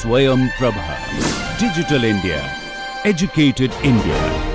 SwayamPrabha. Digital India. Educated India.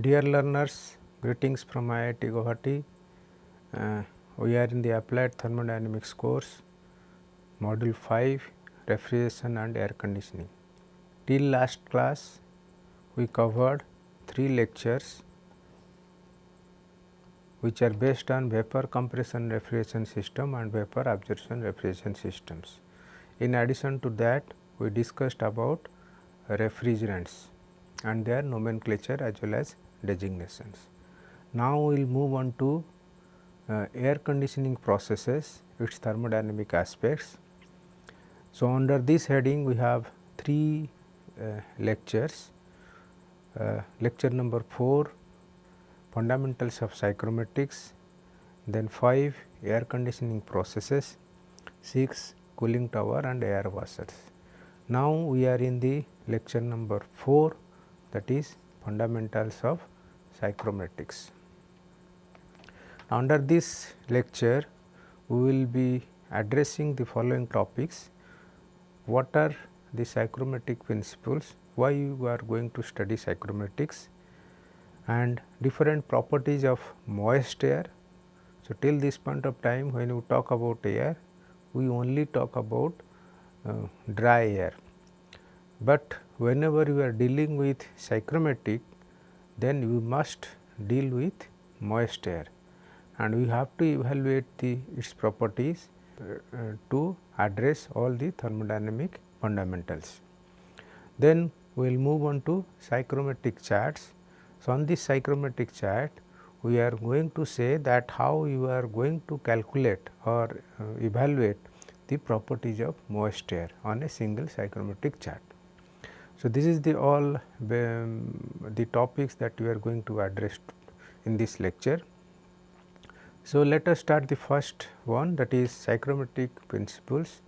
Dear learners, greetings from IIT Guwahati. We are in the Applied Thermodynamics course, Module 5, Refrigeration and Air Conditioning. Till last class, we covered 3 lectures which are based on vapor compression refrigeration system and vapor absorption refrigeration systems. In addition to that, we discussed about refrigerants and their nomenclature as well as designations. Now, we will move on to air conditioning processes, its thermodynamic aspects. So, under this heading we have 3 lectures. Lecture number 4, Fundamentals of Psychrometrics, then 5, Air conditioning processes, 6, Cooling tower and air washers. Now, we are in the lecture number 4, that is Fundamentals of Psychrometrics. Under this lecture, we will be addressing the following topics: what are the psychrometric principles, why you are going to study psychrometrics, and different properties of moist air. So, till this point of time, when you talk about air, we only talk about dry air, but whenever you are dealing with psychrometric, then you must deal with moist air, and we have to evaluate its properties to address all the thermodynamic fundamentals. Then we will move on to psychrometric charts. So, on this psychrometric chart, we are going to say that how you are going to calculate or evaluate the properties of moist air on a single psychrometric chart. So, this is the all the topics that we are going to address in this lecture. So, let us start the first one, that is psychrometric principles.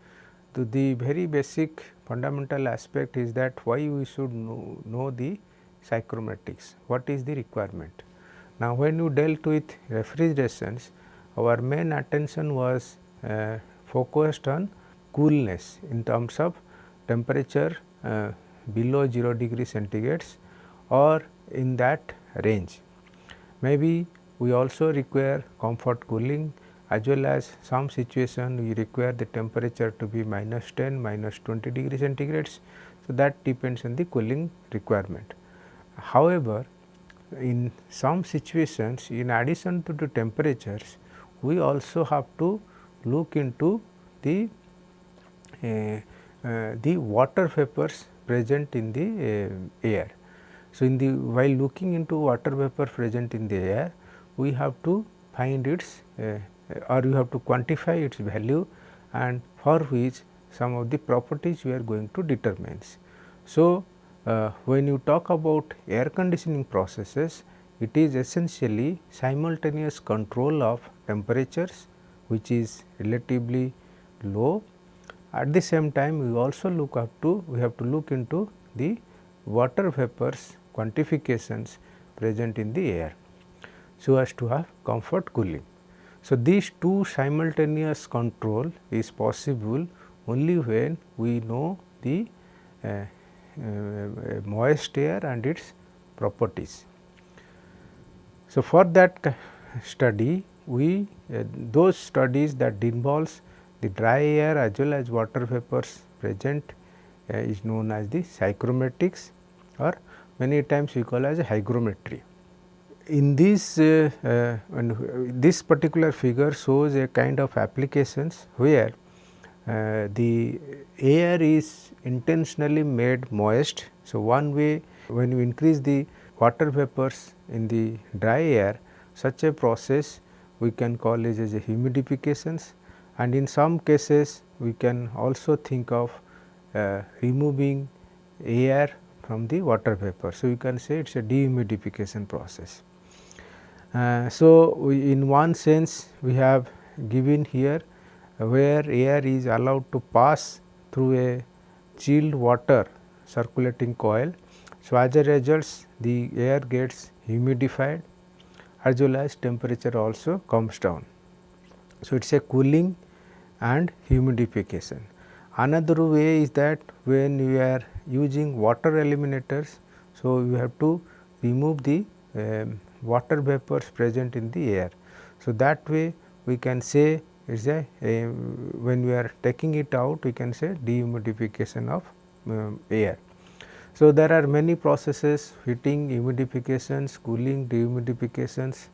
So, the very basic fundamental aspect is that why we should know the psychrometrics, what is the requirement. Now, when you dealt with refrigerations, our main attention was focused on coolness in terms of temperature below 0 degree centigrades or in that range. Maybe we also require comfort cooling, as well as some situation we require the temperature to be -10, -20 degree centigrades. So, that depends on the cooling requirement. However, in some situations, in addition to the temperatures, we also have to look into the water vapors present in the air. So, in the while looking into water vapor present in the air, we have to find its or you have to quantify its value, and for which some of the properties we are going to determine. So, when you talk about air conditioning processes, it is essentially simultaneous control of temperatures which is relatively low. At the same time, we also have to look into the water vapors quantifications present in the air, so as to have comfort cooling. So, these two simultaneous control is possible only when we know the moist air and its properties. So, for that study, we those studies that involves the dry air as well as water vapors present is known as the psychrometrics, or many times we call as hygrometry. In this particular figure shows a kind of applications where the air is intentionally made moist. So, one way when you increase the water vapors in the dry air, such a process we can call it as a humidifications, and in some cases we can also think of removing air from the water vapor. So, you can say it is a dehumidification process. So, in one sense we have given here where air is allowed to pass through a chilled water circulating coil. So, as a result the air gets humidified as well as temperature also comes down. So, it is a cooling and humidification. Another way is that when you are using water eliminators, so you have to remove the water vapors present in the air. So, that way we can say it is a when we are taking it out, we can say dehumidification of air. So, there are many processes: heating, humidifications, cooling, dehumidifications.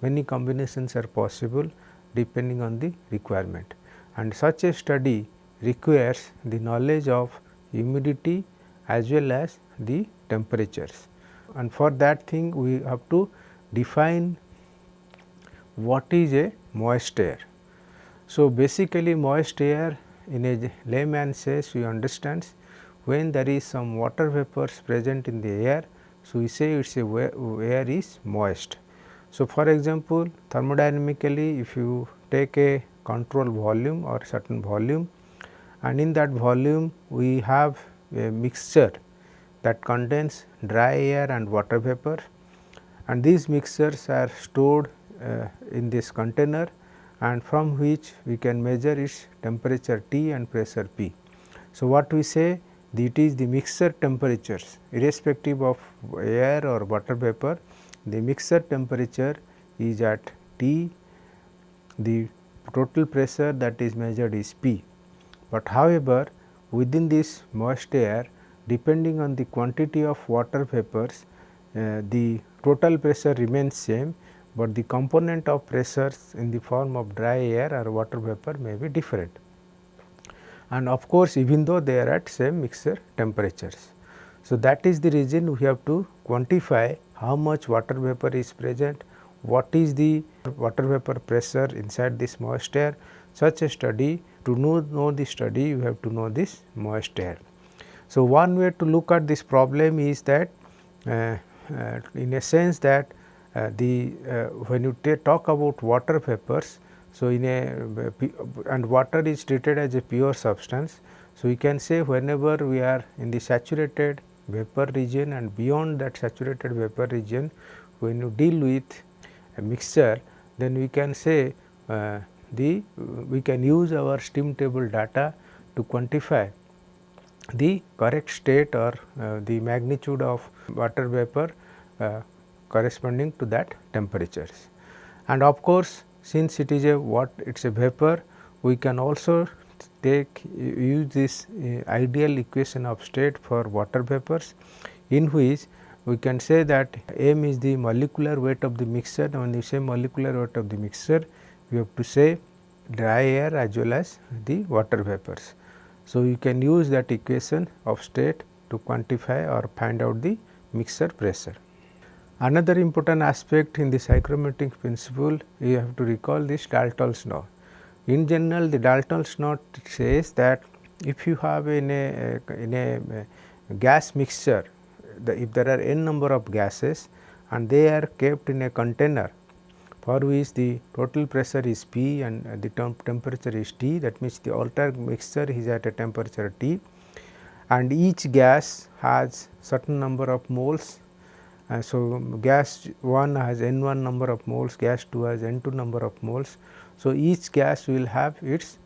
Many combinations are possible depending on the requirement, and such a study requires the knowledge of humidity as well as the temperatures, and for that thing we have to define what is a moist air. So, basically moist air in a layman says we understand when there is some water vapors present in the air. So, we say it is a air is moist. So, for example, thermodynamically if you take a control volume or certain volume, and in that volume we have a mixture that contains dry air and water vapor, and these mixtures are stored in this container, and from which we can measure its temperature T and pressure P. So, what we say it is the mixture temperatures irrespective of air or water vapor, the mixture temperature is at T, the total pressure that is measured is P. But however, within this moist air, depending on the quantity of water vapors, the total pressure remains same, but the component of pressures in the form of dry air or water vapor may be different. And of course, even though they are at same mixture temperatures. So, that is the reason we have to quantify how much water vapor is present, what is the water vapor pressure inside this moist air. Such a study, to know the study, you have to know this moist air. So, one way to look at this problem is that in a sense that when you talk about water vapors, so in a and water is treated as a pure substance. So, we can say whenever we are in the saturated vapor region and beyond that saturated vapor region, when you deal with a mixture, then we can say we can use our steam table data to quantify the correct state or the magnitude of water vapor corresponding to that temperatures. And of course, since it is a vapor, we can also use this ideal equation of state for water vapors, in which we can say that m is the molecular weight of the mixture. When you say molecular weight of the mixture, we have to say dry air as well as the water vapors. So, you can use that equation of state to quantify or find out the mixture pressure. Another important aspect in the psychrometric principle, you have to recall this Dalton's law. In general, the Dalton's law says that if you have in a gas mixture, if there are n number of gases and they are kept in a container for which the total pressure is P and the temperature is T, that means the entire mixture is at a temperature T, and each gas has certain number of moles. So, gas 1 has N1 number of moles, gas 2 has N2 number of moles. So, each gas will have its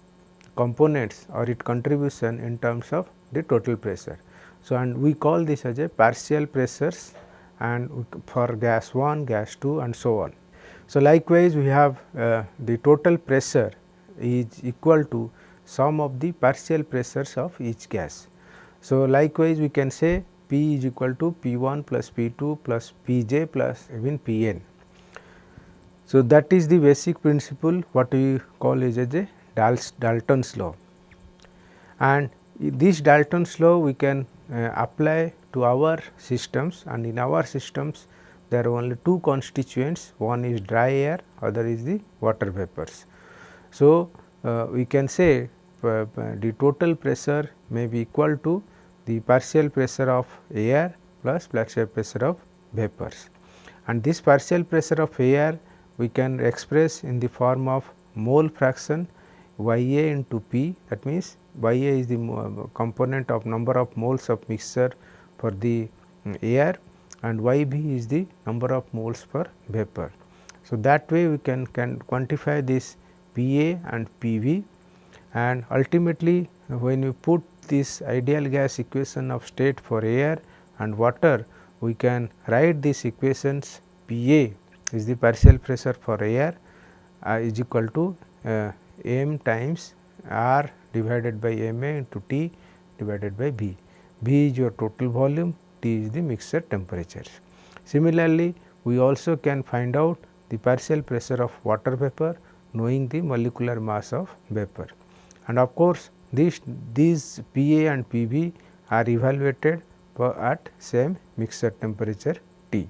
components or its contribution in terms of the total pressure. So, and we call this as a partial pressures, and for gas 1, gas 2 and so on. So, likewise we have the total pressure is equal to sum of the partial pressures of each gas. So, likewise we can say P is equal to P1 plus P2 plus Pj plus even Pn. So, that is the basic principle what we call is as a Dalton's law, and this Dalton's law we can apply to our systems, and in our systems there are only two constituents, one is dry air, other is the water vapors. So, we can say the total pressure may be equal to the partial pressure of air plus partial pressure of vapors, and this partial pressure of air we can express in the form of mole fraction Y A into P, that means Y A is the component of number of moles of mixture for the air, and Y B is the number of moles for vapor. So, that way we can quantify this P A and P V, and ultimately when you put this ideal gas equation of state for air and water, we can write these equations. P A is the partial pressure for air is equal to m times R divided by M A into T divided by B. B is your total volume, T is the mixture temperature. Similarly, we also can find out the partial pressure of water vapor knowing the molecular mass of vapor, and of course, these P A and P B are evaluated at same mixture temperature T.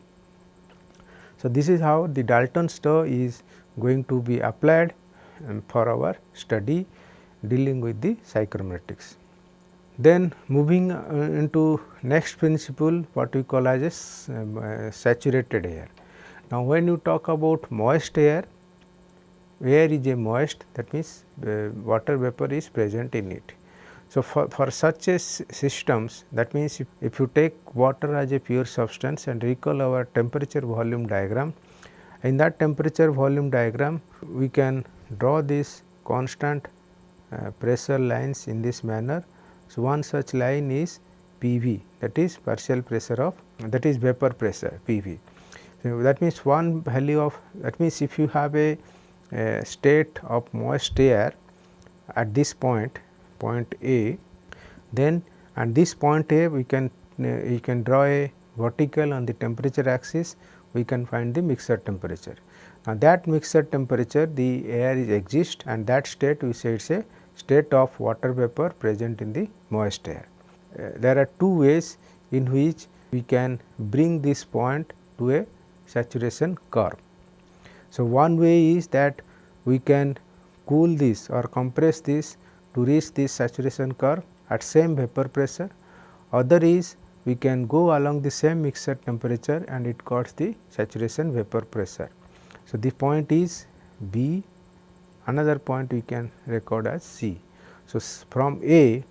So, this is how the Dalton's law is going to be applied for our study dealing with the psychrometrics. Then moving into next principle, what we call as a saturated air. Now, when you talk about moist air, air is a moist, that means water vapor is present in it. So, for such a systems, that means if you take water as a pure substance and recall our temperature volume diagram, in that temperature volume diagram we can draw this constant pressure lines in this manner. So, one such line is P V, that is partial pressure of, that is vapor pressure P V. So, that means one value of, that means if you have a state of moist air at this point A, then and this point A we can you can draw a vertical on the temperature axis, we can find the mixture temperature. Now, that mixture temperature the air is exist, and that state we say it is a state of water vapor present in the moist air. There are two ways in which we can bring this point to a saturation curve. So, one way is that we can cool this or compress this to reach this saturation curve at same vapor pressure. Other is we can go along the same mixture temperature and it got the saturation vapor pressure. So, the point is B, another point we can record as C. So, from A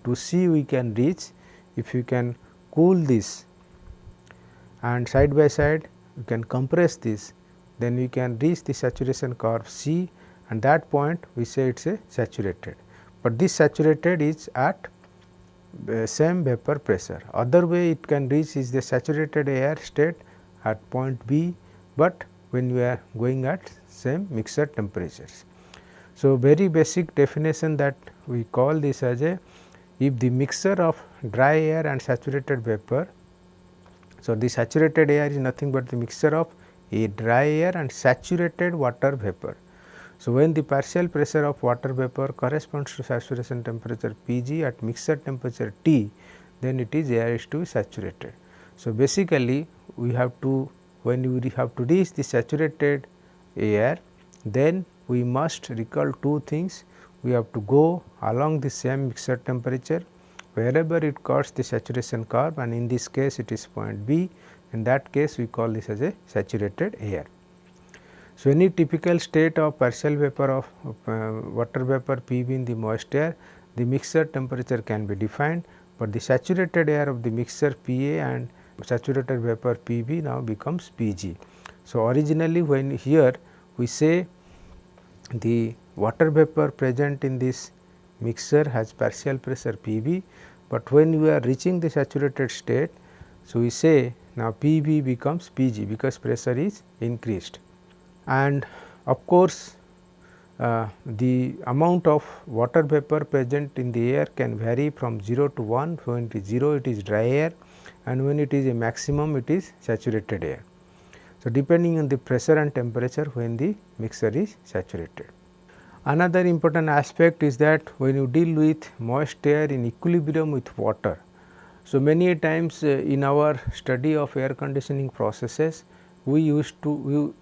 to C we can reach if you can cool this and side by side you can compress this, then we can reach the saturation curve C, and that point we say it is a saturated, but this saturated is at same vapor pressure. Other way it can reach is the saturated air state at point B, but when we are going at same mixture temperatures. So, very basic definition that we call this as a, if the mixture of dry air and saturated vapor. So, the saturated air is nothing but the mixture of a dry air and saturated water vapor. So, when the partial pressure of water vapor corresponds to saturation temperature P G at mixture temperature T, then it is air is to be saturated. So, basically we have to, when we have to reach the saturated air, then we must recall two things. We have to go along the same mixture temperature wherever it cuts the saturation curve, and in this case it is point B. In that case we call this as a saturated air. So, any typical state of partial vapor of water vapor P V in the moist air, the mixture temperature can be defined, but the saturated air of the mixture P A and saturated vapor P V now becomes P G. So, originally when here we say the water vapor present in this mixture has partial pressure P V, but when we are reaching the saturated state, so we say now P V becomes P G because pressure is increased. And of course, the amount of water vapor present in the air can vary from 0 to 1. So, when it is 0 it is dry air, and when it is a maximum it is saturated air. So, depending on the pressure and temperature when the mixture is saturated. Another important aspect is that when you deal with moist air in equilibrium with water. So, many a times in our study of air conditioning processes, we used to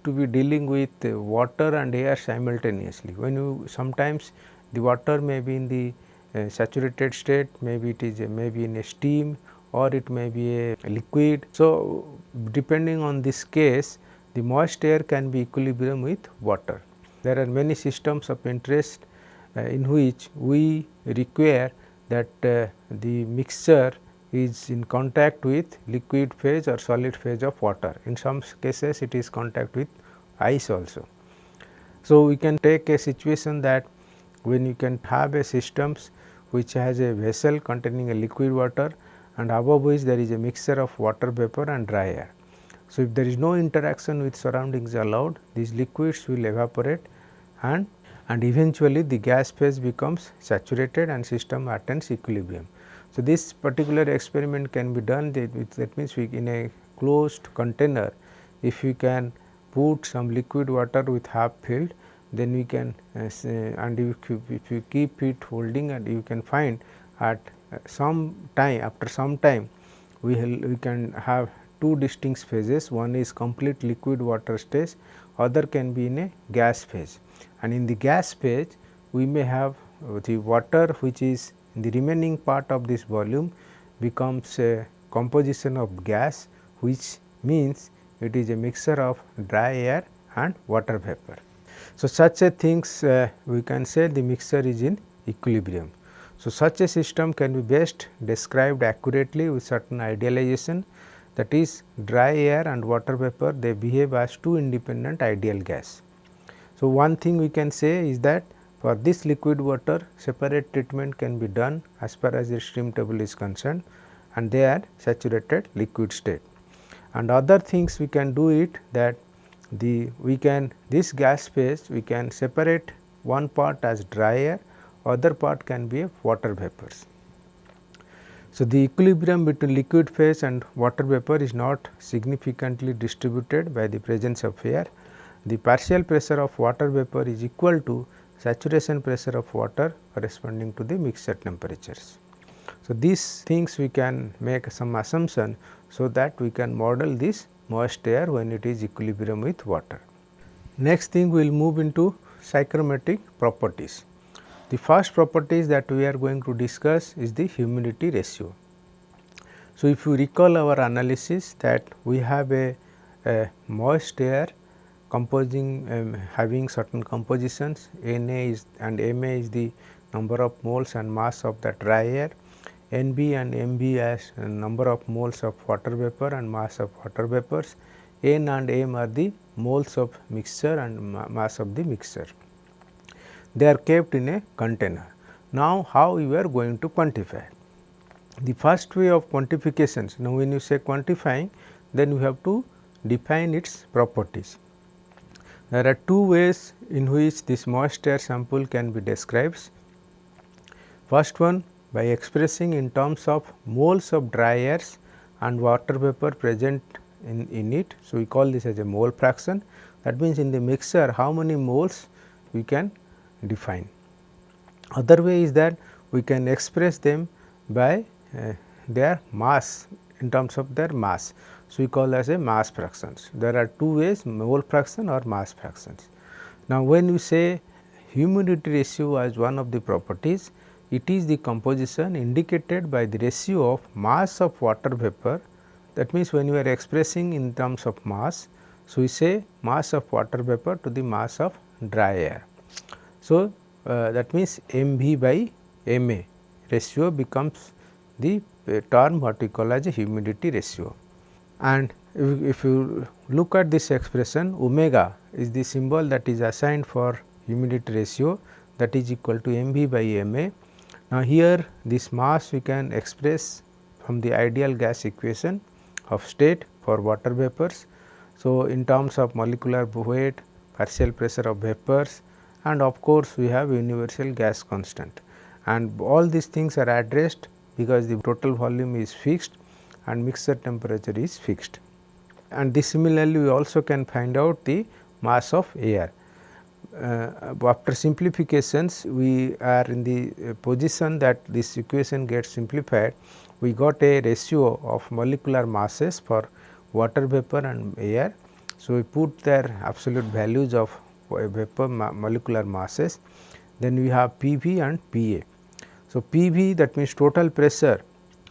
be dealing with water and air simultaneously. When you sometimes the water may be in the saturated state, maybe it is maybe in a steam or it may be a liquid. So, depending on this case, the moist air can be equilibrium with water. There are many systems of interest in which we require that the mixture is in contact with liquid phase or solid phase of water. In some cases it is contact with ice also. So, we can take a situation that when you can have a systems which has a vessel containing a liquid water and above which there is a mixture of water vapor and dry air. So, if there is no interaction with surroundings allowed, these liquids will evaporate and eventually the gas phase becomes saturated and system attains equilibrium. So, this particular experiment can be done, that means we in a closed container, if we can put some liquid water with half filled, then we can and if you keep it holding, and you can find at some time, after some time we can have two distinct phases. One is complete liquid water stage, other can be in a gas phase, and in the gas phase we may have the water which is in the remaining part of this volume becomes a composition of gas, which means it is a mixture of dry air and water vapor. So, such a things we can say the mixture is in equilibrium. So, such a system can be best described accurately with certain idealization, that is dry air and water vapor, they behave as two independent ideal gas. So, one thing we can say is that for this liquid water separate treatment can be done as far as the stream table is concerned, and they are saturated liquid state. And other things we can do it, that this gas phase we can separate one part as dry air, other part can be a water vapors. So, the equilibrium between liquid phase and water vapor is not significantly distributed by the presence of air. The partial pressure of water vapor is equal to saturation pressure of water corresponding to the mixture temperatures. So, these things we can make some assumption, so that we can model this moist air when it is equilibrium with water. Next thing we will move into psychrometric properties. The first properties that we are going to discuss is the humidity ratio. So, if you recall our analysis that we have a moist air composing having certain compositions, Na is and Ma is the number of moles and mass of the dry air, Nb and Mb as number of moles of water vapor and mass of water vapors, N and M are the moles of mixture and mass of the mixture. They are kept in a container. Now, how we are going to quantify? The first way of quantifications, now when you say quantifying, then we have to define its properties. There are two ways in which this moist air sample can be described. First one, by expressing in terms of moles of dry airs and water vapor present in it. So, we call this as a mole fraction. That means, in the mixture how many moles we can define. Other way is that we can express them by their mass, in terms of their mass. So, we call as a mass fractions. There are two ways, mole fraction or mass fractions. Now, when we say humidity ratio as one of the properties, it is the composition indicated by the ratio of mass of water vapor. That means, when we are expressing in terms of mass, so we say mass of water vapor to the mass of dry air. So, that means mv by ma ratio becomes the term what we call as a humidity ratio. And if you look at this expression, omega is the symbol that is assigned for humidity ratio, that is equal to mv by ma. Now, here this mass we can express from the ideal gas equation of state for water vapors. So, in terms of molecular weight, partial pressure of vapors, and of course, we have universal gas constant, and all these things are addressed because the total volume is fixed and mixture temperature is fixed. and this similarly we also can find out the mass of air. After simplifications, we are in the position that this equation gets simplified. We got a ratio of molecular masses for water vapor and air. So, we put their absolute values of vapor molecular masses, then we have PV and PA. So, PV, that means total pressure.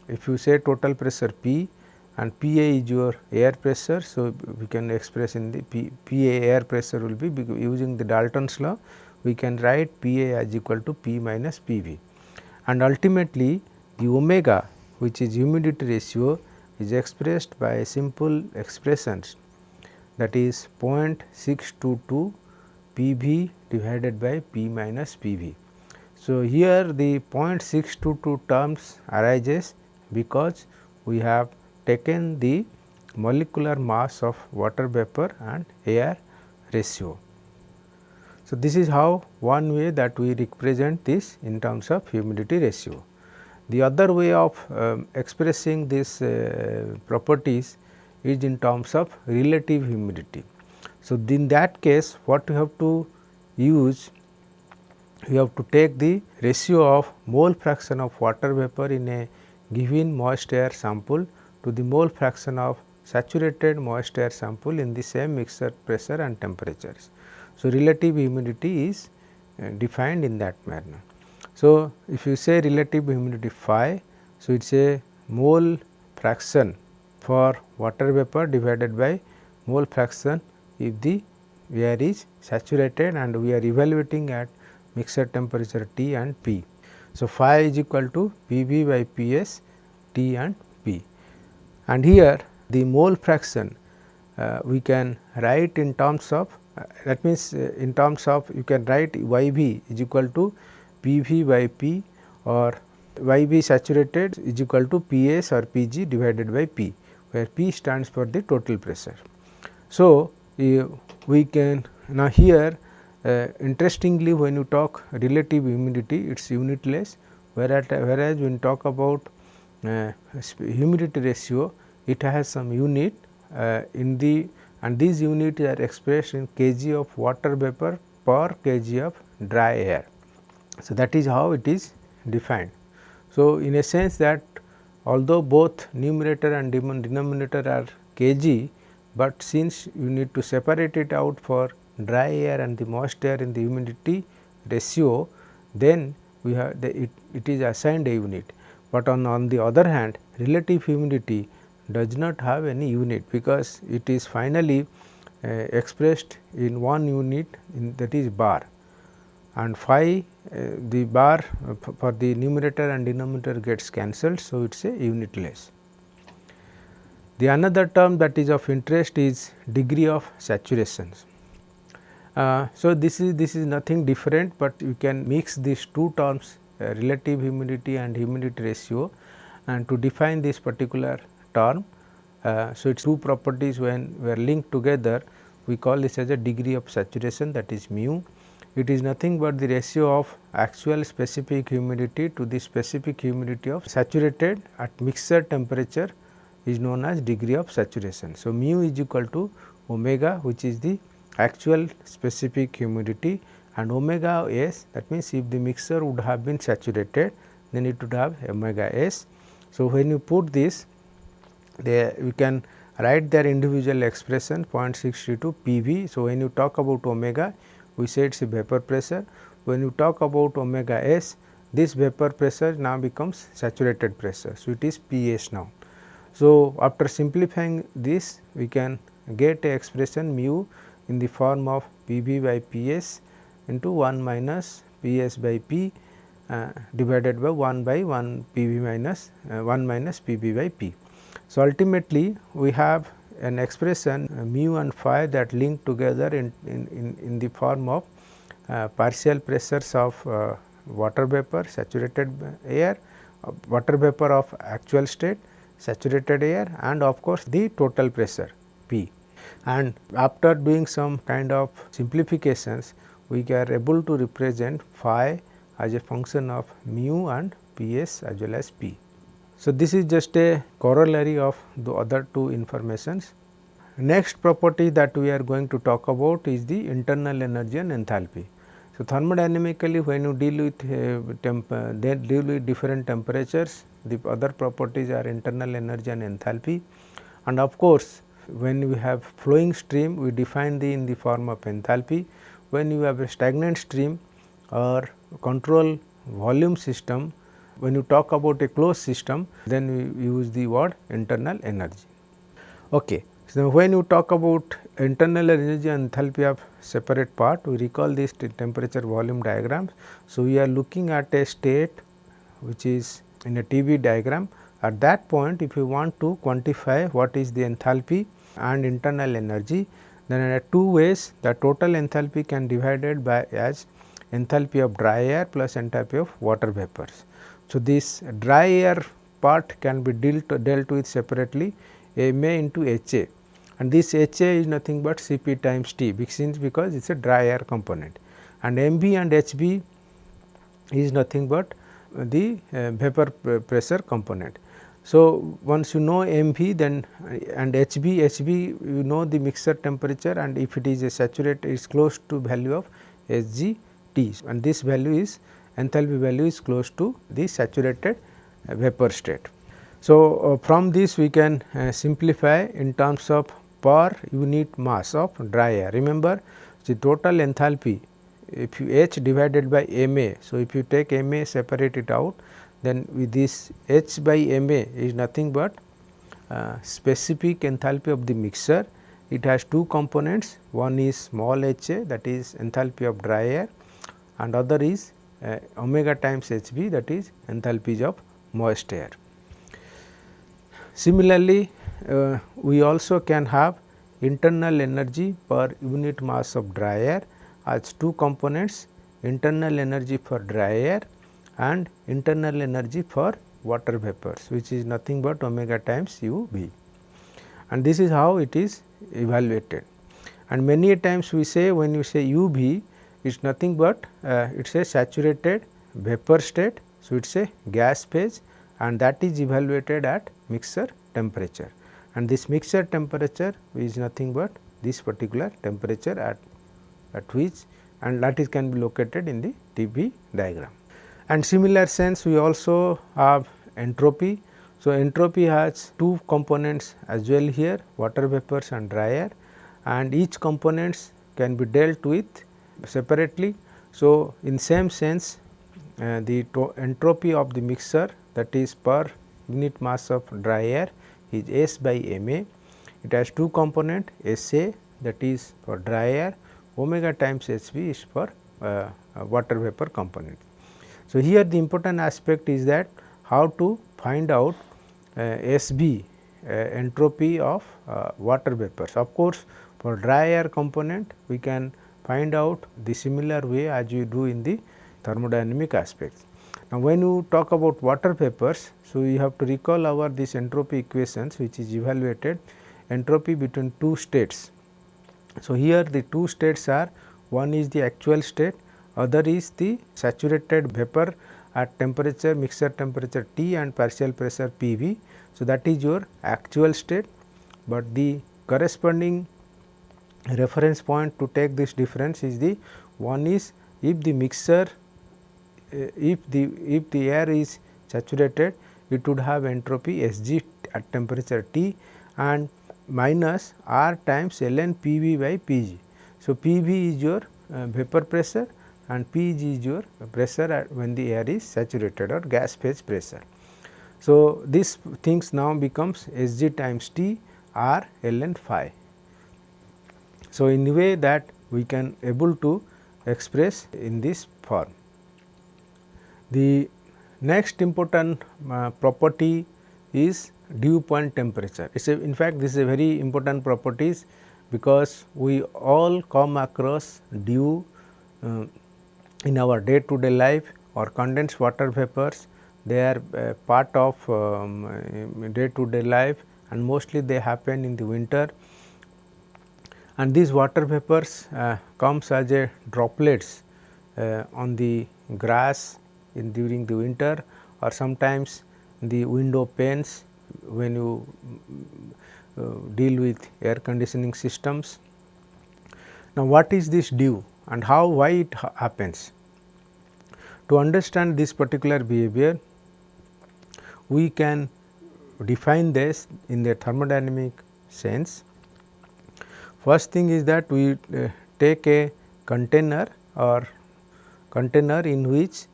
If you say total pressure P and PA is your air pressure. So, we can express in the PA air pressure will be using the Dalton's law, we can write PA as equal to P minus PV, and ultimately the omega, which is humidity ratio, is expressed by a simple expressions, that is 0.622 PV divided by P minus PV. So, here the 0.622 terms arises because we have taken the molecular mass of water vapor and air ratio. So, this is how one way that we represent this in terms of humidity ratio. The other way of expressing these properties is in terms of relative humidity. So, in that case what we have to use, we have to take the ratio of mole fraction of water vapor in a given moist air sample to the mole fraction of saturated moist air sample in the same mixture pressure and temperatures. So, relative humidity is defined in that manner. So, if you say relative humidity phi, so it is a mole fraction for water vapor divided by mole fraction if the air is saturated and we are evaluating at mixture temperature T and P. So, phi is equal to PV by PS T and P, and here the mole fraction we can write in terms of that means in terms of you can write YV is equal to PV by P, or YV saturated is equal to PS or PG divided by P, where P stands for the total pressure. So, we can now here interestingly when you talk relative humidity it is unitless, whereas when you talk about humidity ratio it has some unit in the, and these units are expressed in kg of water vapor per kg of dry air. So, that is how it is defined. So, in a sense that although both numerator and denominator are kg, but since you need to separate it out for dry air and the moist air in the humidity ratio, then we have it is assigned a unit. But on the other hand, relative humidity does not have any unit, because it is finally expressed in one unit, that is bar, and phi the bar for the numerator and denominator gets cancelled. So, it is a unitless. The another term that is of interest is degree of saturation. So, this is nothing different, but you can mix these two terms relative humidity and humidity ratio, and to define this particular term. So, its two properties when were linked together, we call this as a degree of saturation, that is mu. It is nothing but the ratio of actual specific humidity to the specific humidity of saturated at mixture temperature is known as degree of saturation. So, mu is equal to omega, which is the actual specific humidity, and omega s, that means if the mixture would have been saturated, then it would have omega s. So, when you put this, we can write their individual expression 0.632 PV. So, when you talk about omega, we say it is a vapor pressure. When you talk about omega s, this vapor pressure now becomes saturated pressure. So, it is PS now. So, after simplifying this, we can get a expression mu in the form of PV by PS into 1 minus PS by P divided by 1 by 1 PV minus 1 minus PV by P. So, ultimately we have an expression mu and phi that link together in the form of partial pressures of water vapor, saturated air, water vapor of actual state, saturated air, and of course, the total pressure P. And after doing some kind of simplifications, we are able to represent phi as a function of mu and PS as well as P. So, this is just a corollary of the other two informations. next property that we are going to talk about is the internal energy and enthalpy. So, thermodynamically when you deal with they deal with different temperatures, the other properties are internal energy and enthalpy, and of course, when we have flowing stream we define in the form of enthalpy. When you have a stagnant stream or control volume system, when you talk about a closed system, then we use the word internal energy. Okay. So, when you talk about internal energy and enthalpy of separate part, we recall this temperature volume diagrams. So, we are looking at a state which is in a TB diagram. At that point, if you want to quantify what is the enthalpy and internal energy, then there are two ways. The total enthalpy can be divided by as enthalpy of dry air plus enthalpy of water vapors. So, this dry air part can be dealt with separately, Ma into Ha, and this Ha is nothing but Cp times T because it is a dry air component, and Mb and Hb is nothing but the vapor pressure component. So, once you know Mv then and Hb you know the mixture temperature, and if it is a saturated it is close to value of Sgt, and this value is enthalpy value is close to the saturated vapor state. So, from this we can simplify in terms of per unit mass of dry air. Remember the total enthalpy, if you H divided by Ma. So, if you take Ma separate it out, then with this H by Ma is nothing but specific enthalpy of the mixture. It has two components, one is small ha, that is enthalpy of dry air, and other is omega times Hb, that is enthalpies of moist air. Similarly, we also can have internal energy per unit mass of dry air as two components, internal energy for dry air and internal energy for water vapors, which is nothing but omega times UV, and this is how it is evaluated. And many a times we say, when you say UV, it is nothing but it is a saturated vapor state. So, it is a gas phase, and that is evaluated at mixture temperature, and this mixture temperature is nothing but this particular temperature at which, and that is can be located in the TB diagram. And similar sense we also have entropy. So, entropy has two components as well here, water vapors and dry air, and each components can be dealt with separately. So, in same sense the entropy of the mixture, that is per unit mass of dry air, is S by Ma. It has two component, Sa, that is for dry air, omega times Hb is for water vapor component. So, here the important aspect is that how to find out Sb, entropy of water vapors. Of course, for dry air component we can find out the similar way as you do in the thermodynamic aspects. Now, when you talk about water vapors, so you have to recall our this entropy equations, which is evaluated entropy between two states. So, here the two states are, one is the actual state, other is the saturated vapor at temperature, mixture temperature T and partial pressure PV. So, that is your actual state, but the corresponding reference point to take this difference is the one is if the mixture, if the air is saturated, it would have entropy Sg at temperature T and minus R times ln PV by Pg. So, PV is your vapor pressure and Pg is your pressure when the air is saturated or gas phase pressure. So, this things now becomes Sg times T R ln phi. So, in a way that we can able to express in this form. The next important property is dew point temperature. In fact, this is a very important properties, because we all come across dew in our day to day life, or condensed water vapors. They are part of day to day life, and mostly they happen in the winter, and these water vapors comes as a droplets on the grass during the winter, or sometimes the window panes when you deal with air conditioning systems. Now, what is this dew and why it happens? To understand this particular behavior, we can define this in the thermodynamic sense. First thing is that we take a container in which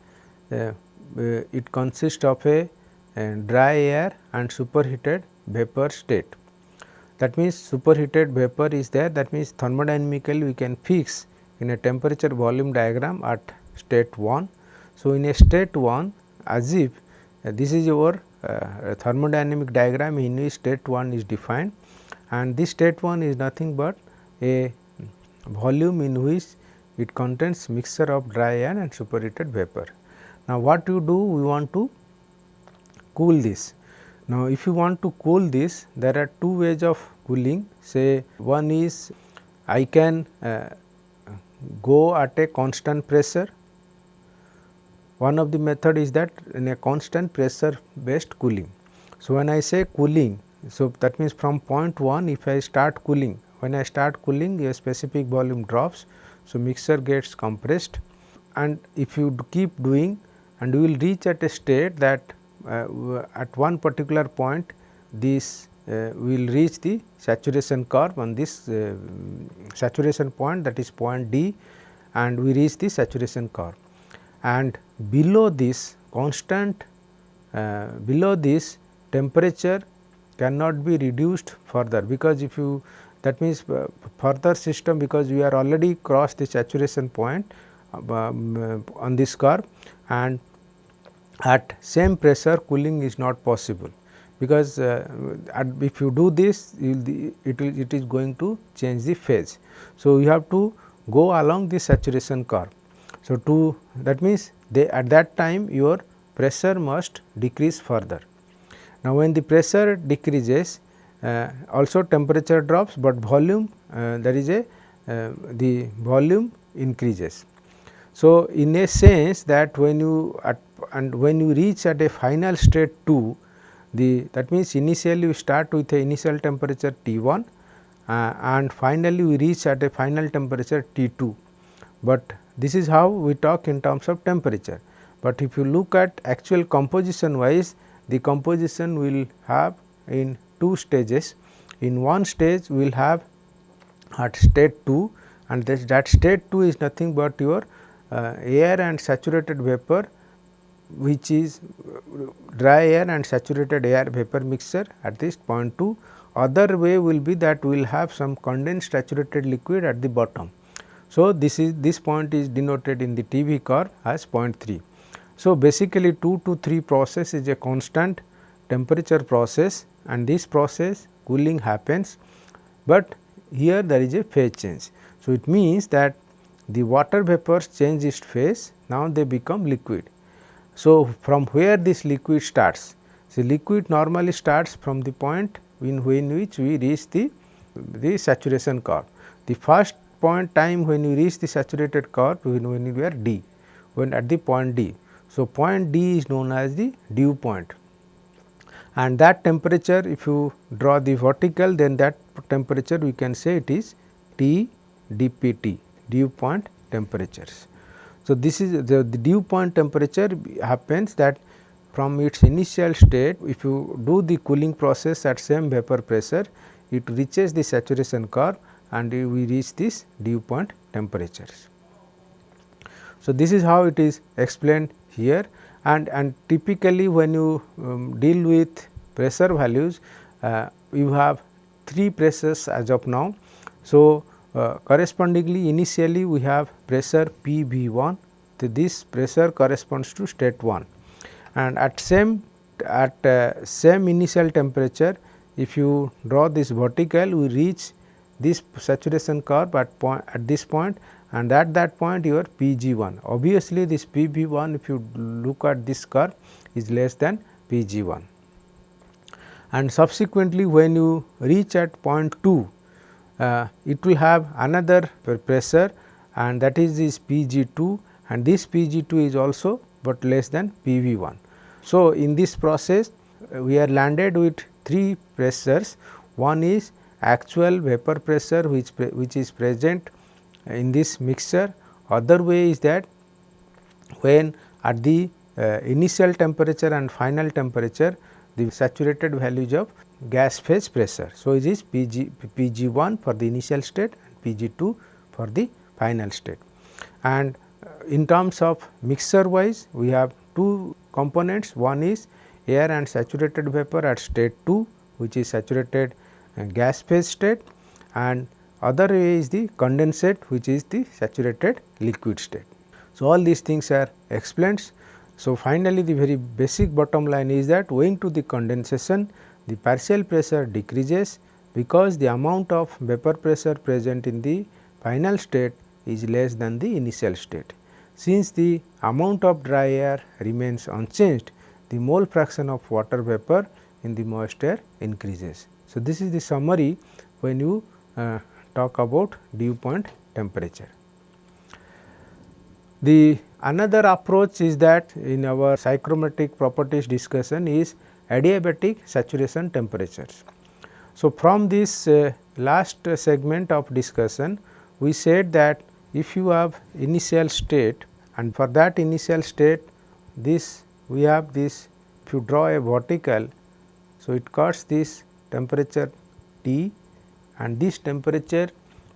it consists of a dry air and superheated vapor state. That means, superheated vapor is there, that means thermodynamically we can fix in a temperature volume diagram at state 1. So, in a state 1, as if this is your thermodynamic diagram in which state 1 is defined, and this state 1 is nothing but a volume in which it contains mixture of dry air and superheated vapor. Now, what you do? We want to cool this. Now, if you want to cool this, there are two ways of cooling. Say one is I can go at a constant pressure. One of the method is that in a constant pressure based cooling. So, when I say cooling, so that means from point 1 if I start cooling, when I start cooling a specific volume drops. So, mixture gets compressed, and if you keep doing, and you will reach at a state that at one particular point this will reach the saturation curve on this saturation point, that is point D, and we reach the saturation curve, and below this constant below this temperature cannot be reduced further, because if you, that means further system, because we are already crossed the saturation point on this curve, and at same pressure cooling is not possible, because if you do this it is going to change the phase. So, you have to go along the saturation curve. So, to that means at that time your pressure must decrease further. Now, when the pressure decreases, also temperature drops, but volume there is a the volume increases. So, in a sense that when you when you reach at a final state 2, that means initially you start with a initial temperature T1 and finally we reach at a final temperature T2, but this is how we talk in terms of temperature. But if you look at actual composition wise, the composition will have in two stages. In one stage we will have at state 2, and that state 2 is nothing but your air and saturated vapor, which is dry air and saturated air vapor mixture at this point 2. Other way will be that we will have some condensed saturated liquid at the bottom. So, this point is denoted in the TV curve as point 3. So, basically 2 to 3 process is a constant temperature process, and this process cooling happens, but here there is a phase change. So, it means that the water vapors change its phase, now they become liquid. So, from where this liquid starts? So, liquid normally starts from the point in which we reach the saturation curve. The first point time when you reach the saturated curve when you are D, when at the point D. So, point D is known as the dew point, and that temperature, if you draw the vertical, then that temperature we can say it is T dPT, dew point temperatures. So, this is the dew point temperature happens that from its initial state, if you do the cooling process at same vapor pressure, it reaches the saturation curve and we reach this dew point temperatures. So, this is how it is explained here, and typically when you deal with pressure values, you have 3 pressures as of now. So, correspondingly initially we have pressure PV1, so this pressure corresponds to state 1, and at same initial temperature, if you draw this vertical, we reach this saturation curve at this point, and at that point your Pg1. Obviously, this Pv1, if you look at this curve, is less than Pg1, and subsequently when you reach at point 2, it will have another pressure, and that is this Pg2, and this Pg2 is also but less than Pv1. So, in this process we are landed with 3 pressures. One is actual vapor pressure which is present in this mixture. Other way is that when at the initial temperature and final temperature, the saturated values of gas phase pressure. So, it is Pg1 for the initial state and Pg2 for the final state. And in terms of mixture wise, we have two components. One is air and saturated vapor at state 2, which is saturated gas phase state, and other way is the condensate, which is the saturated liquid state. So, all these things are explained. So, finally, the very basic bottom line is that owing to the condensation, the partial pressure decreases because the amount of vapor pressure present in the final state is less than the initial state. Since the amount of dry air remains unchanged, the mole fraction of water vapor in the moist air increases. So, this is the summary when you talk about dew point temperature. The another approach is that in our psychrometric properties discussion is adiabatic saturation temperatures. So, from this last segment of discussion, we said that if you have initial state, and for that initial state this we have this, if you draw a vertical, so it cuts this temperature T, and this temperature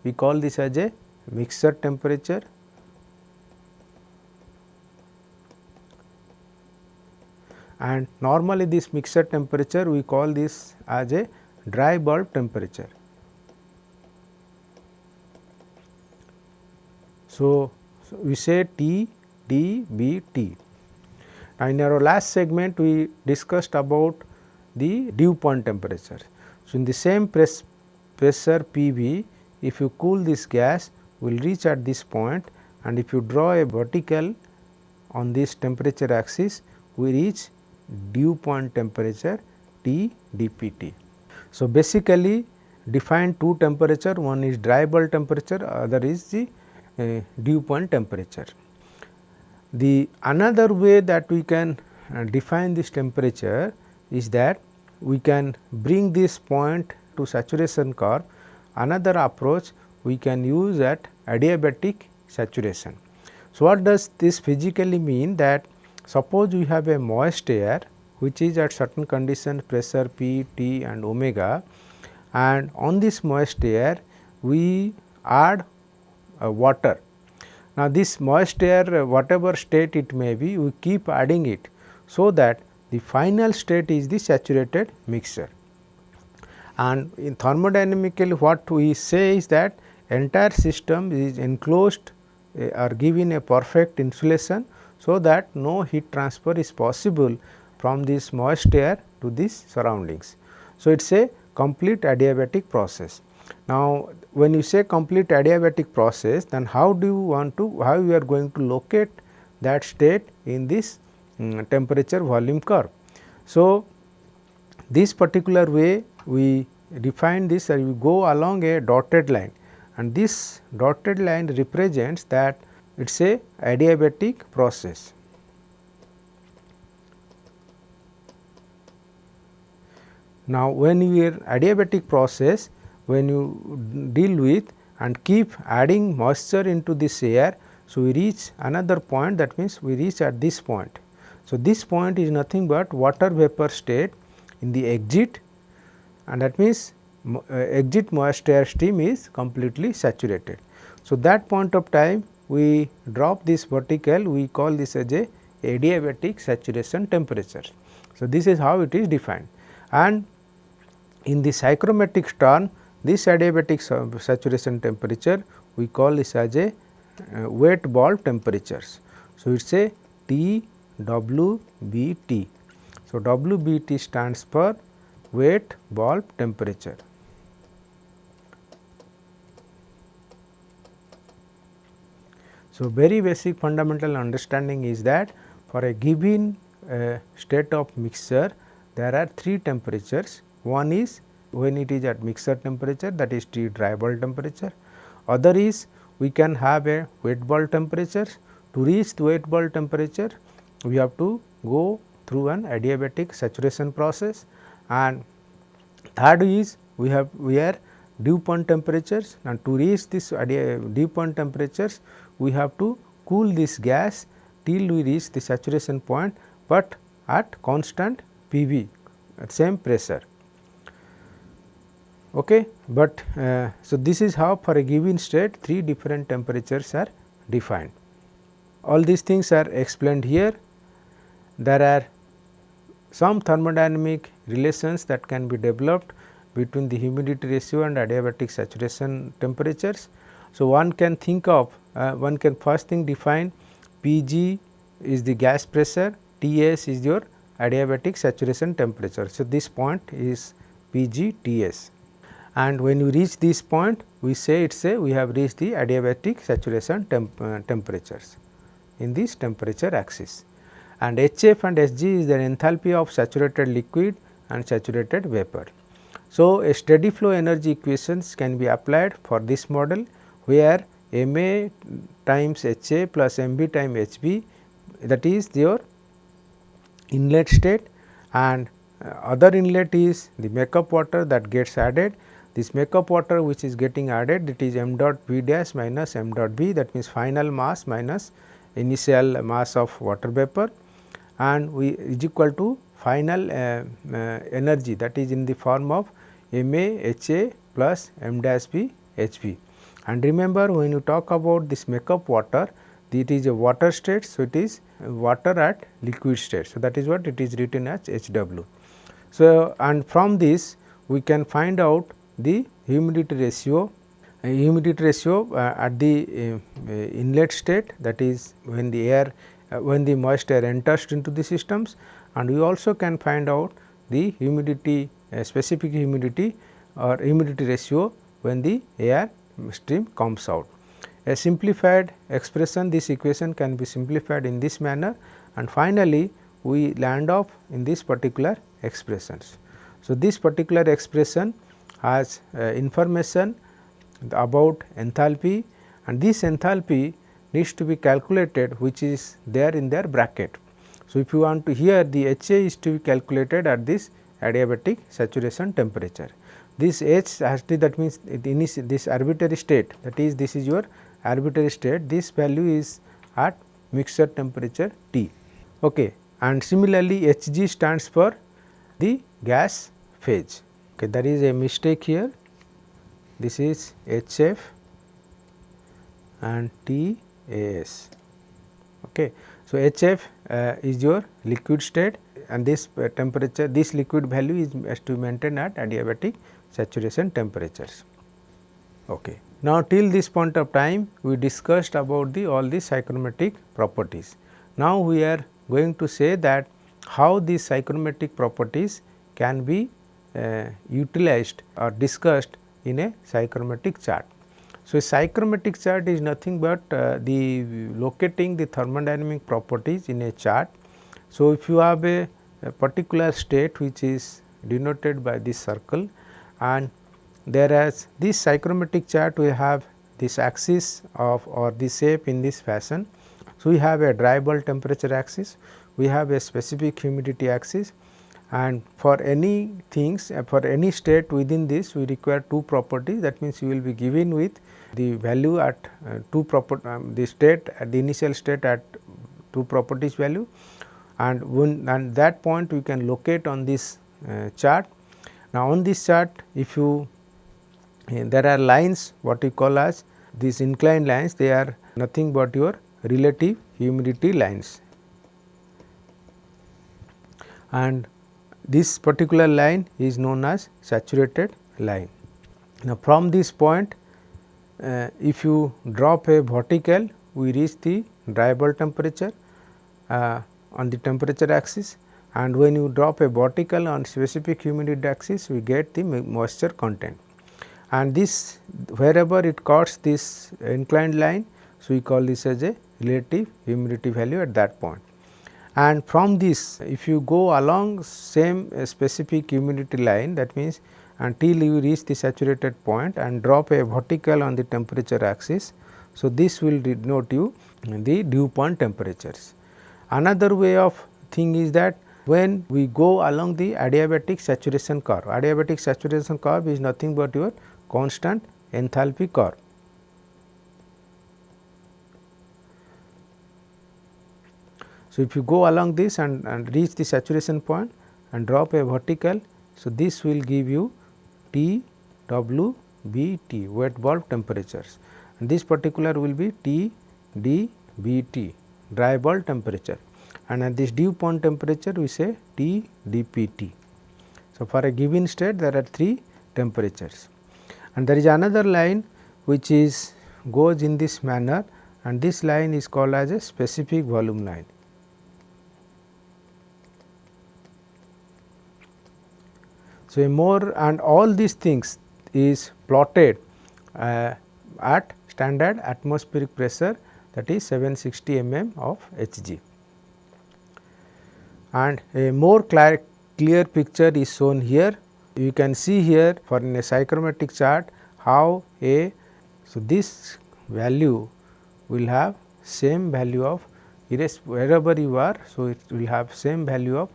we call this as a mixture temperature, and normally this mixture temperature we call this as a dry bulb temperature. So, we say T, D, B, T. Now, in our last segment we discussed about the dew point temperature. So, in the same pressure PV, if you cool this gas, will reach at this point, and if you draw a vertical on this temperature axis, we reach dew point temperature T dPT. So, basically define two temperature, one is dry bulb temperature, other is the dew point temperature. The another way that we can define this temperature is that we can bring this point to saturation curve. Another approach we can use at adiabatic saturation. So, what does this physically mean? That suppose we have a moist air which is at certain condition pressure P, T and omega, and on this moist air we add water. Now, this moist air whatever state it may be, we keep adding it, so that the final state is the saturated mixture. And in thermodynamically what we say is that entire system is enclosed or given a perfect insulation, so that no heat transfer is possible from this moist air to these surroundings. So, it is a complete adiabatic process. Now, when you say complete adiabatic process, then how do you want to, how you are going to locate that state in this temperature volume curve. So, this particular way we define this, or we go along a dotted line, and this dotted line represents that it is a adiabatic process. Now, when you are adiabatic process, when you deal with and keep adding moisture into this air, so we reach another point, that means we reach at this point. So, this point is nothing but water vapor state in the exit, and that means exit moist air stream is completely saturated. So, that point of time we drop this vertical, we call this as a adiabatic saturation temperature. So, this is how it is defined, and in the psychrometric term, this adiabatic saturation temperature we call this as a wet bulb temperatures. So, it is a T W B T. So, WBT stands for wet bulb temperature. So, very basic fundamental understanding is that for a given state of mixture, there are three temperatures. One is when it is at mixture temperature, that is T dry bulb temperature. Other is we can have a wet bulb temperature. To reach the wet bulb temperature, we have to go through an adiabatic saturation process, and third is we are dew point temperatures, and to reach this dew point temperatures we have to cool this gas till we reach the saturation point, but at constant PV at same pressure. Okay. But so this is how for a given state 3 different temperatures are defined. All these things are explained here. There are some thermodynamic relations that can be developed between the humidity ratio and adiabatic saturation temperatures. So, one can think of one can first thing define Pg is the gas pressure, Ts is your adiabatic saturation temperature. So, this point is Pg Ts, and when you reach this point we say we have reached the adiabatic saturation temperatures in this temperature axis, and Hf and Hg is the enthalpy of saturated liquid and saturated vapor. So, a steady flow energy equations can be applied for this model, where Ma times Ha plus Mb times Hb, that is your inlet state, and other inlet is the makeup water that gets added. This makeup water which is getting added, it is m dot v dash minus m dot b, that means final mass minus initial mass of water vapor, and we is equal to final energy, that is in the form of Ma Ha plus m dash b Hb. And remember, when you talk about this makeup water, it is a water state. So, it is water at liquid state. So, that is what it is written as Hw. So, and from this we can find out the humidity ratio at the inlet state, that is when the air when the moist air enters into the systems, and we also can find out the humidity specific humidity or humidity ratio when the air stream comes out. A simplified expression, this equation can be simplified in this manner, and finally we land off in this particular expressions. So, this particular expression has information about enthalpy, and this enthalpy needs to be calculated, which is there in their bracket. So, if you want to, here the Ha is to be calculated at this adiabatic saturation temperature. This H has to, that means this arbitrary state, that is this is your arbitrary state, this value is at mixture temperature T. Okay. And similarly, Hg stands for the gas phase. Okay, there is a mistake here, this is Hf and Tas. Okay. So, Hf is your liquid state, and this temperature, this liquid value is to be maintained at adiabatic saturation temperatures. Okay. Now, till this point of time we discussed about all the psychrometric properties. Now, we are going to say that how these psychrometric properties can be utilized or discussed in a psychrometric chart. So, a psychrometric chart is nothing but the locating the thermodynamic properties in a chart. So, if you have a particular state which is denoted by this circle, and whereas this psychrometric chart we have this axis of or the shape in this fashion. So, we have a dry bulb temperature axis, we have a specific humidity axis, and for any things for any state within this we require two properties. That means, you will be given with the value at two the state at the initial state at two properties value, and when that point we can locate on this chart. Now, on this chart, if you there are lines what we call as these inclined lines, they are nothing but your relative humidity lines, and this particular line is known as saturated line. Now, from this point if you drop a vertical, we reach the dry bulb temperature on the temperature axis, and when you drop a vertical on specific humidity axis, we get the moisture content, and this wherever it cuts this inclined line. So, we call this as a relative humidity value at that point. And from this, if you go along same specific humidity line, that means until you reach the saturated point and drop a vertical on the temperature axis. So, this will denote you the dew point temperatures. Another way of thing is that when we go along the adiabatic saturation curve. Adiabatic saturation curve is nothing but your constant enthalpy curve. So, if you go along this and reach the saturation point and drop a vertical, so this will give you T W B T, wet bulb temperatures, and this particular will be T D B T, dry bulb temperature, and at this dew point temperature we say T D P T. So, for a given state there are 3 temperatures, and there is another line which is goes in this manner, and this line is called as a specific volume line. So, more and all these things is plotted at standard atmospheric pressure, that is 760 mm of Hg, and a more clear picture is shown here. You can see here for in a psychrometric chart how so this value will have same value of wherever you are. So, it will have same value of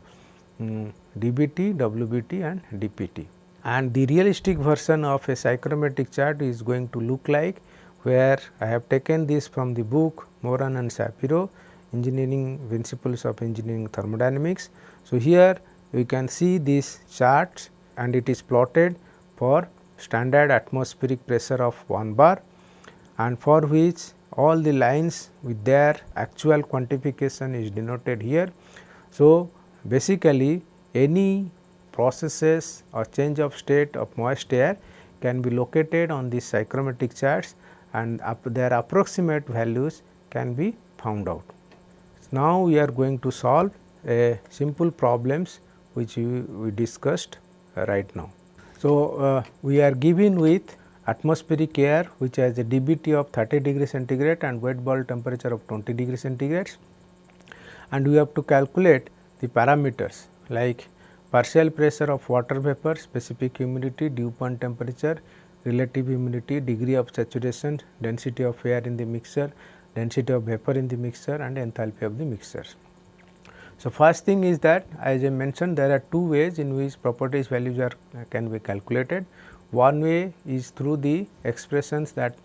dBT, WBT and dPT, and the realistic version of a psychrometric chart is going to look like, where I have taken this from the book Moran and Shapiro, Engineering Principles of Engineering Thermodynamics. So, here you can see these charts and it is plotted for standard atmospheric pressure of 1 bar, and for which all the lines with their actual quantification is denoted here. So, basically any processes or change of state of moist air can be located on these psychrometric charts, and their approximate values can be found out. Now, we are going to solve a simple problems which we discussed right now. So, we are given with atmospheric air which has a dBT of 30 degree centigrade and wet bulb temperature of 20 degree centigrade, and we have to calculate the parameters like partial pressure of water vapor, specific humidity, dew point temperature, relative humidity, degree of saturation, density of air in the mixture, density of vapor in the mixture and enthalpy of the mixture. So, first thing is that, as I mentioned, there are 2 ways in which properties values can be calculated. One way is through the expressions that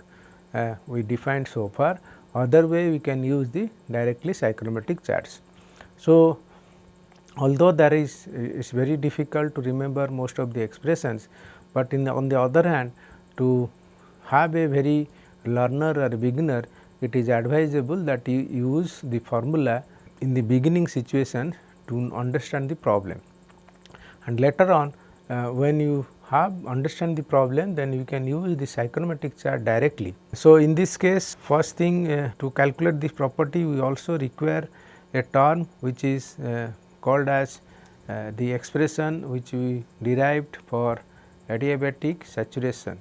we defined so far, other way we can use the directly psychrometric charts. So, although there is it's very difficult to remember most of the expressions, but on the other hand, to have a very learner or a beginner, it is advisable that you use the formula in the beginning situation to understand the problem, and later on when you have understand the problem, then you can use the psychrometric chart directly. So, in this case, first thing to calculate this property, we also require a term which is called as the expression which we derived for adiabatic saturation.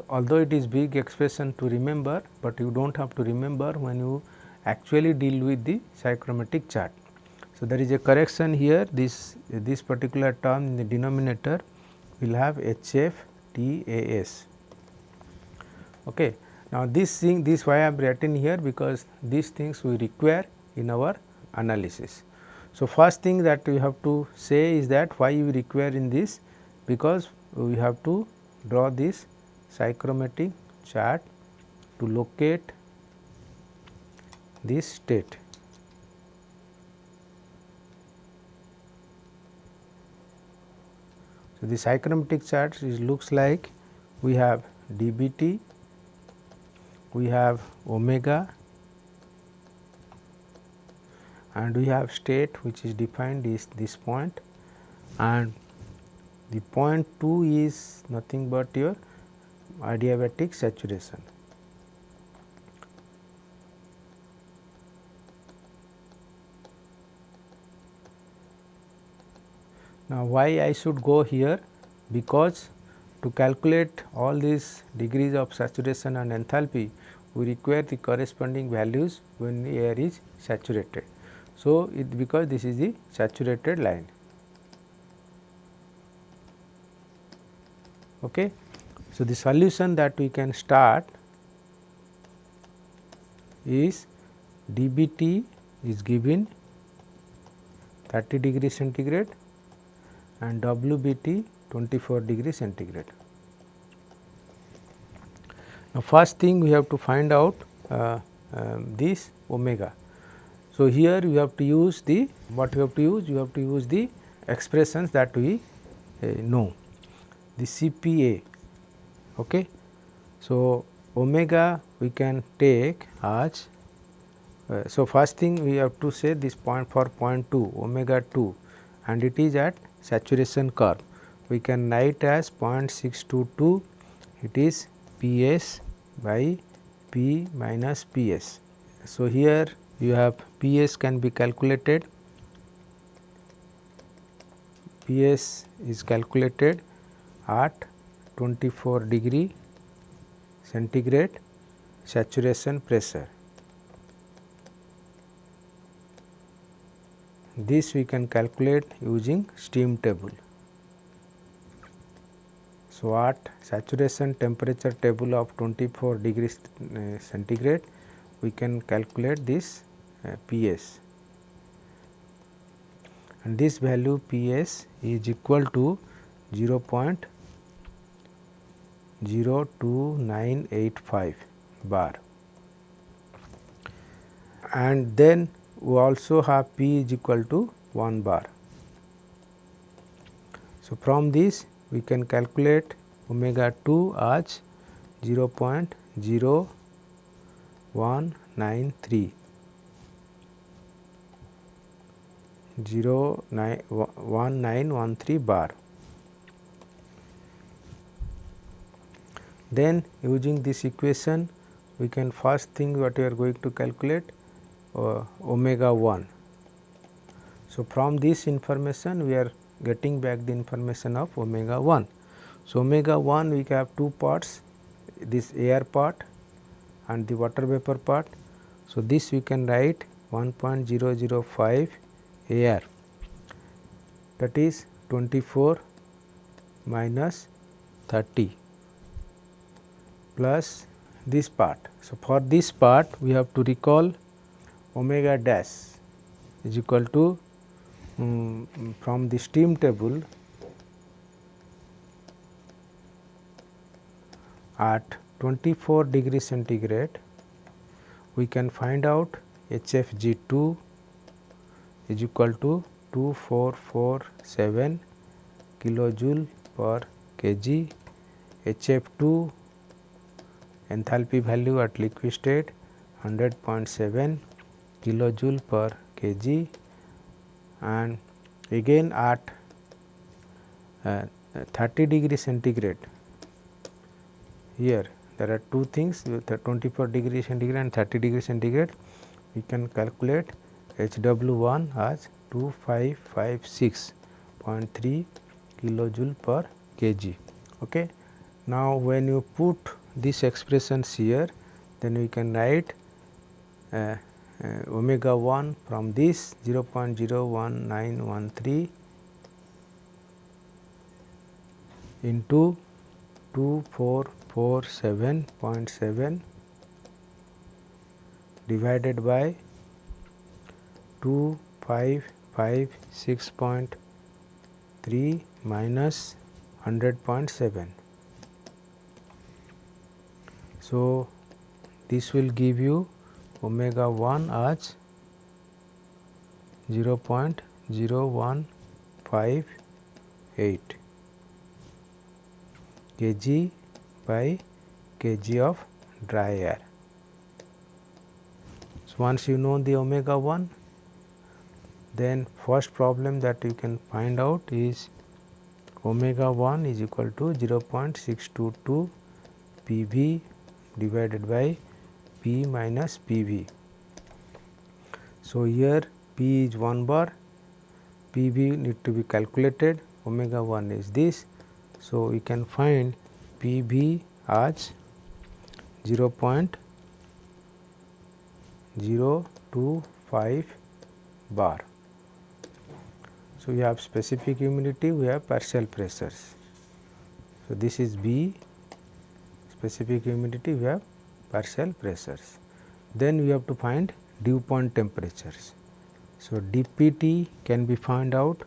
Although it is big expression to remember, but you do not have to remember when you actually deal with the psychrometric chart. So, there is a correction here, this particular term in the denominator will have HFTAS. Okay. Now, this why I have written here, because these things we require in our analysis. So, first thing that we have to say is that why we require in this, because we have to draw this psychrometric chart to locate this state. So, the psychrometric chart looks like we have dBT, we have omega, and we have state which is defined is this point, and the point 2 is nothing but your adiabatic saturation. Now, why I should go here? Because to calculate all these degrees of saturation and enthalpy, we require the corresponding values when the air is saturated. So, because this is the saturated line. Okay. So, the solution that we can start is dBT is given 30 degree centigrade and WBT 24 degree centigrade. Now, first thing we have to find out this omega. So, here you have to use the what you have to use? You have to use the expressions that we know, the CPA. Okay. So, omega we can take as so first thing we have to say this point for point 2 omega 2 and it is at saturation curve. We can write as 0.622, it is Ps by P minus Ps. So, here you have Ps can be calculated, Ps is calculated at 24 degree centigrade saturation pressure. This we can calculate using steam table. So, at saturation temperature table of 24 degrees centigrade, we can calculate this Ps, and this value Ps is equal to 0.02985 bar, and then we also have P is equal to 1 bar. So, from this we can calculate omega 2 as 0.0193 1913 bar. Then using this equation we can first thing what we are going to calculate omega 1. So, from this information we are getting back the information of omega 1. So, omega 1 we have two parts, this air part and the water vapor part. So, this we can write 1.005 air, that is 24 minus 30 plus this part. So, for this part we have to recall omega dash is equal to from the steam table at 24 degree centigrade we can find out HFG2 is equal to 2447 kilojoule per kg, HF2 enthalpy value at liquid state 100.7 kilojoule per kg, and again at 30 degree centigrade. Here there are two things with 24 degree centigrade and 30 degree centigrade, we can calculate HW1 as 2556.3 kilojoule per kg. Okay. Now, when you put these expressions here, then we can write omega 1 from this 0.01913 into 2447.7 divided by 2556.3 minus 100.7. So, this will give you omega 1 as 0.0158 kg by kg of dry air. So, once you know the omega 1, then first problem that you can find out is omega 1 is equal to 0.622 Pv divided by P minus Pv. So, here P is 1 bar, Pv need to be calculated, omega 1 is this. So, we can find Pv as 0.025 bar. So, we have specific humidity, we have partial pressures. So, this is B, specific humidity, we have partial pressures. Then we have to find dew point temperatures. So, dPt can be found out.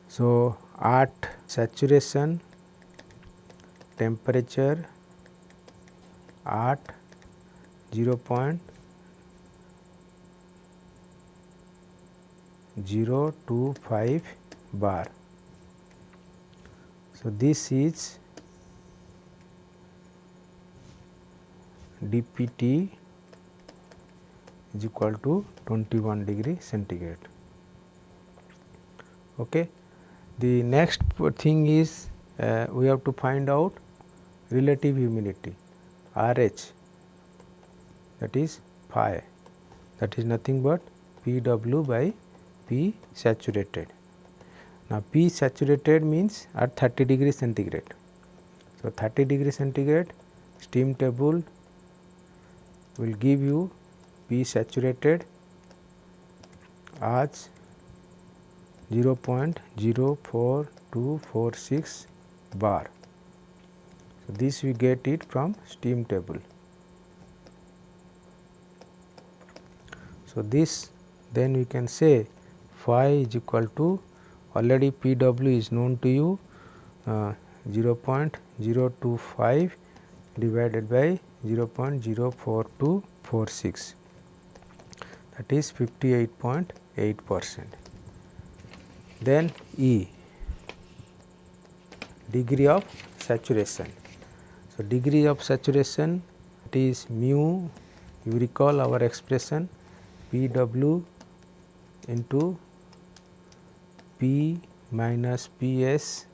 So, at saturation temperature at 0.025 bar. So, this is dPt is equal to 21 degree centigrade. Okay. The next thing is we have to find out relative humidity RH, that is phi, that is nothing but Pw by P saturated. Now, P saturated means at 30 degree centigrade. So, 30 degree centigrade steam table will give you P saturated as 0.04246 bar. So, this we get it from steam table. So, this then we can say phi is equal to, already Pw is known to you, 0.025 divided by 0.04246, that is 58.8%. Then E, degree of saturation. So, degree of saturation, it is mu, you recall our expression Pw into P minus Ps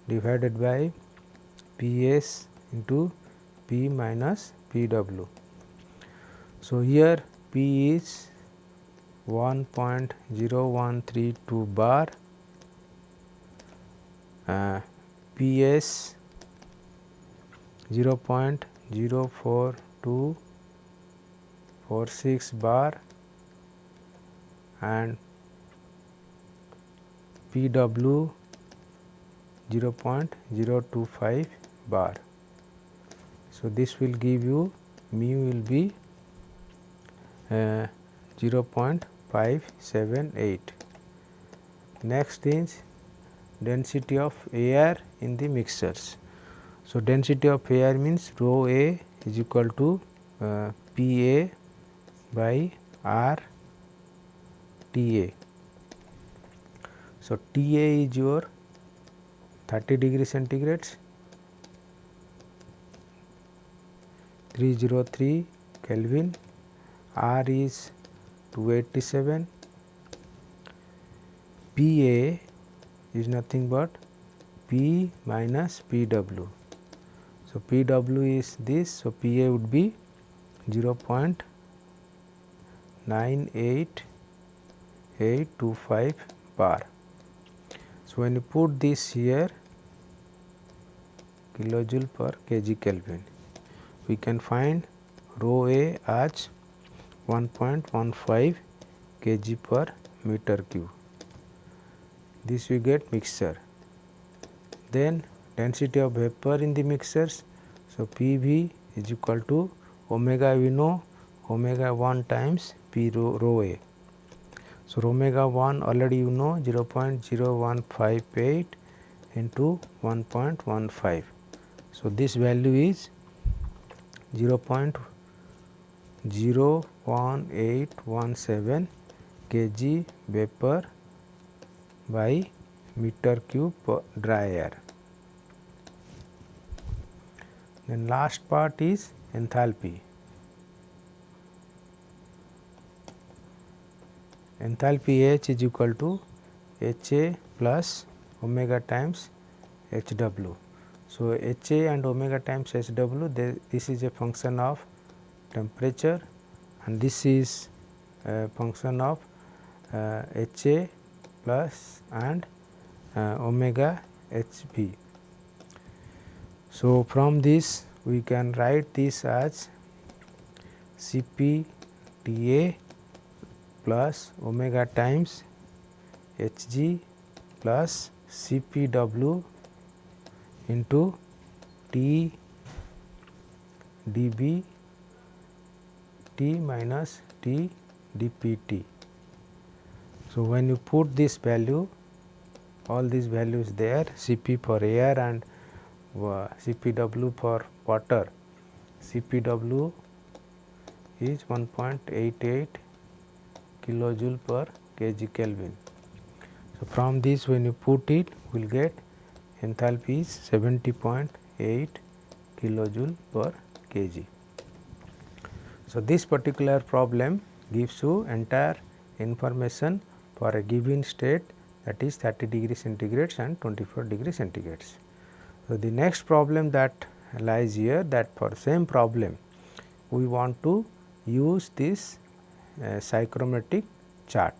divided by Ps into P minus Pw. So, here P is 1.0132 bar, Ps 0.04246 bar and Pw 0.025 bar. So, this will give you mu will be 0.578. Next is density of air in the mixtures. So, density of air means rho A is equal to Pa by R Ta. So, Ta is your 30 degree centigrade, 303 Kelvin, R is 287, Pa is nothing but P minus Pw. So, Pw is this, so Pa would be 0.98825 bar. So, when you put this here, kilojoule per kg Kelvin, we can find rho A as 1.15 kg per meter cube. This we get mixture. Then density of vapor in the mixtures. So, Pv is equal to omega, we know omega 1 times P rho A. So, omega 1 already you know 0.0158 into 1.15. So, this value is 0.01817 kg vapor by meter cube per dry air. Then last part is enthalpy. Enthalpy H is equal to HA plus omega times HW. So, HA and omega times HW, this is a function of temperature and this is a function of HA plus and omega HB. So, from this we can write this as Cp Ta plus omega times Hg plus Cpw into T dB T minus T dPt. So, when you put this value, all these values there, Cp for air and Cpw for water, Cpw is 1.88 kilojoule per kg Kelvin. So, from this when you put it, we will get enthalpy is 70.8 kilojoule per kg. So, this particular problem gives you entire information for a given state, that is 30 degree centigrade and 24 degree centigrade. So, the next problem that lies here, that for same problem we want to use this psychrometric chart.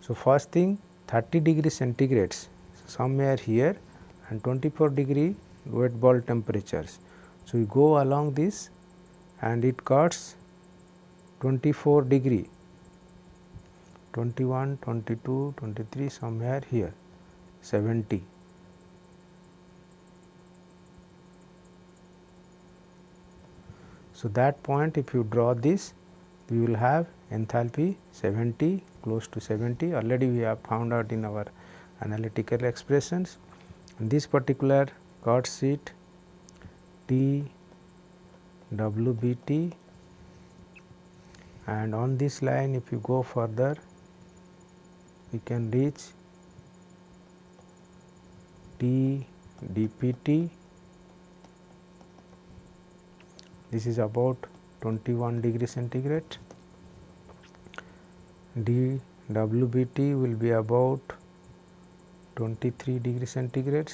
So, first thing 30 degree centigrades somewhere here and 24 degree wet bulb temperatures. So, we go along this and it cuts 24 degree, 21, 22, 23 somewhere here 70. So, that point if you draw this, we will have enthalpy 70, close to 70, already we have found out in our analytical expressions. And this particular cuts it T WBT, and on this line if you go further we can reach T dPt. This is about 21 degree centigrade. dWBT will be about 23 degree centigrade,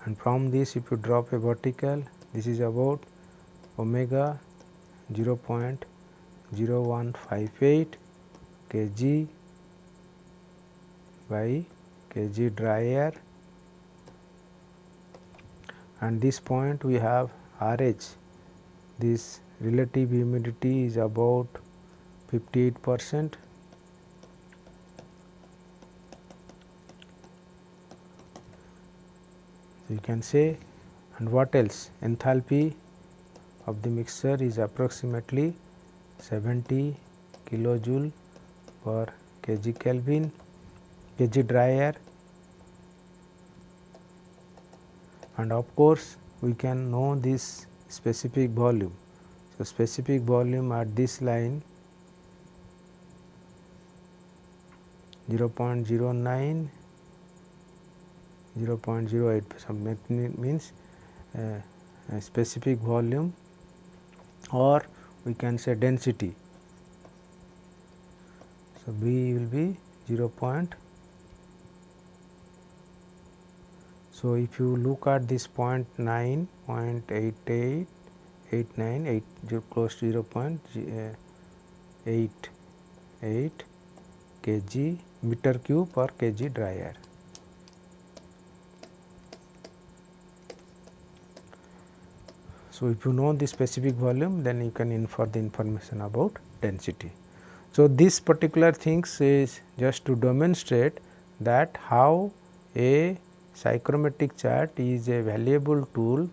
and from this if you drop a vertical, this is about omega 0.0158 kg by kg dry air, and this point we have RH, this relative humidity is about 58%. So, you can say, and what else, enthalpy of the mixture is approximately 70 kilojoule per kg Kelvin, kg dry air, and of course, we can know this specific volume. So, specific volume at this line 0.09, 0.08, some means a specific volume, or we can say density. So, B will be 0. So, if you look at this 0.9, 0.88, 89, close to 0.88 kg meter cube per kg dry air. So, if you know the specific volume, then you can infer the information about density. So, this particular things is just to demonstrate that how a psychrometric chart is a valuable tool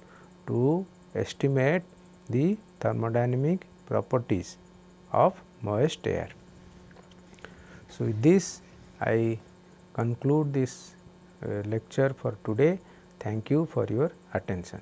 to estimate the thermodynamic properties of moist air. So, with this I conclude this lecture for today. Thank you for your attention.